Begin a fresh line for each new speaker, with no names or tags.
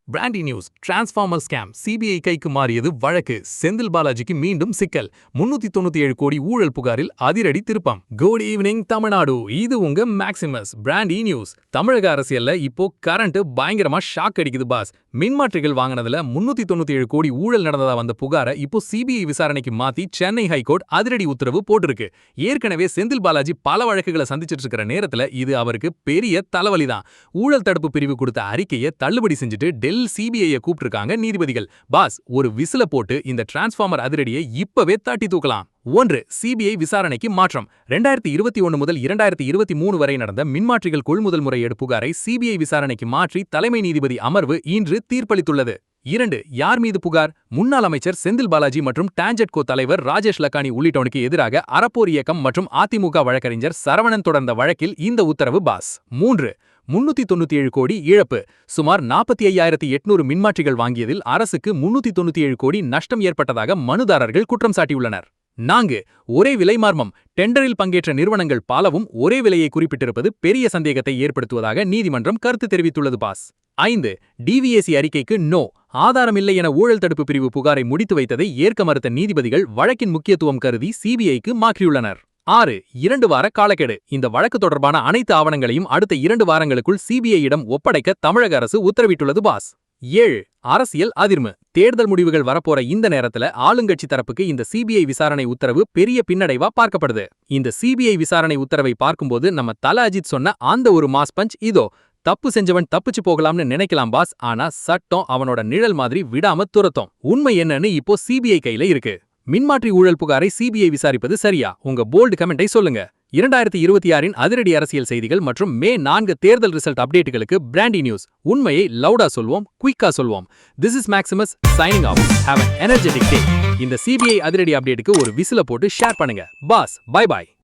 Brandy news transformer scam CBI கைக்கு மாறியது வழக்கு செந்தில் பாலாஜிக்கு மீண்டும் சிக்கல் 397 கோடி ஊழல் புகாரில் அதிரடி திருப்பம். குட் ஈவினிங் தமிழ்நாடு, இது உங்க மேக்சிமஸ். Brandy news. தமிழக அரசியல்ல இப்போ கரண்ட் பயங்கரமா ஷாக் அடிக்குது பாஸ். மின்மாற்றிகள் வாங்கினதுல 397 கோடி ஊழல் நடந்ததா வந்த புகாரை இப்போ சிபிஐ விசாரணைக்கு மாத்தி சென்னை ஹைகோர்ட் அதிரடி உத்தரவு போட்டிருக்கு. ஏற்கனவே செந்தில் பாலாஜி பல வழக்குகளை சந்திச்சிட்டு இருக்கிற நேரத்துல இது அவருக்கு பெரிய தலைவலிதான். ஊழல் தடுப்பு பிரிவு கொடுத்த அறிக்கையை தள்ளுபடி செஞ்சுட்டு சிபிஐ கூப்பிட்டிருக்காங்க நீதிபதிகள். பாஸ், ஒரு விசில போட்டு இந்த டிரான்ஸ்ஃபார்மர் அதிரடியை இப்பவே தட்டி தூக்கலாம். 1. சிபிஐ விசாரணைக்கு மாற்றம். 2021 முதல் 2023 வரை நடந்த மின்மாற்றிகள் கொள்முதல் முறையீடு புகாரை சிபிஐ விசாரணைக்கு மாற்றி தலைமை நீதிபதி அமர்வு இன்று தீர்ப்பளித்துள்ளது. 2. யார் மீது புகார்? முன்னாள் அமைச்சர் செந்தில் பாலாஜி மற்றும் டான்ஜெட்கோ தலைவர் ராஜேஷ் லக்கானி உள்ளிட்டோனுக்கு எதிராக அறப்போர் இயக்கம் மற்றும் அதிமுக வழக்கறிஞர் சரவணன் தொடர்ந்த வழக்கில் இந்த உத்தரவு பாஸ். 3. 397 கோடி இழப்பு. சுமார் 45,800 மின்மாற்றிகள் வாங்கியதில் அரசுக்கு 397 கோடி நஷ்டம் ஏற்பட்டதாக மனுதாரர்கள் குற்றம் சாட்டியுள்ளனர். 4. ஒரே விலை மார்மம். டெண்டரில் பங்கேற்ற நிறுவனங்கள் பலவும் ஒரே விலையை குறிப்பிட்டிருப்பது பெரிய சந்தேகத்தை ஏற்படுத்துவதாக நீதிமன்றம் கருத்து தெரிவித்துள்ளது பாஸ். 5. டிவிஏசி அறிக்கைக்கு நோ. ஆதாரமில்லை என ஊழல் தடுப்பு பிரிவு புகாரை முடித்து வைத்ததை ஏற்க மறுத்த நீதிபதிகள் வழக்கின் முக்கியத்துவம் கருதி சிபிஐக்கு மாற்றியுள்ளனர். 6. 2 வார காலக்கெடு. இந்த வழக்கு தொடர்பான அனைத்து ஆவணங்களையும் அடுத்த 2 வாரங்களுக்குள் சிபிஐயிடம் ஒப்படைக்க தமிழக அரசு உத்தரவிட்டுள்ளது பாஸ். 7. அரசியல் அதிர்வு. தேர்தல் முடிவுகள் வரப்போற இந்த நேரத்துல ஆளுங்கட்சி தரப்புக்கு இந்த சிபிஐ விசாரணை உத்தரவு பெரிய பின்னடைவா பார்க்கப்படுது. இந்த சிபிஐ விசாரணை உத்தரவை பார்க்கும்போது நம்ம தல அஜித் சொன்ன அந்த ஒரு மாஸ் பஞ்ச் இதோ. தப்பு செஞ்சவன் தப்பிச்சு போகலாம்னு நினைக்கலாம் பாஸ், ஆனா சட்டம் அவனோட நிழல் மாதிரி விடாம துரத்தும். உண்மை என்னன்னு இப்போ சிபிஐ கையில இருக்கு. மின்மாற்றி ஊழல் புகாரை சிபிஐ விசாரிப்பது சரியா? உங்க போல்டு கமெண்டை சொல்லுங்க. 2026 அதிரடி அரசியல் செய்திகள் மற்றும் மே 4 தேர்தல் ரிசல்ட் அப்டேட்டுகளுக்கு பிராண்டி நியூஸ். உண்மையை லவுடா சொல்வோம், குயிக்கா சொல்வோம். This is Maximus signing off. Have an energetic day. இந்த சிபிஐ அதிரடி அப்டேட்டுக்கு ஒரு விசில போட்டு ஷேர் பண்ணுங்க. பாஸ், பை பாய்.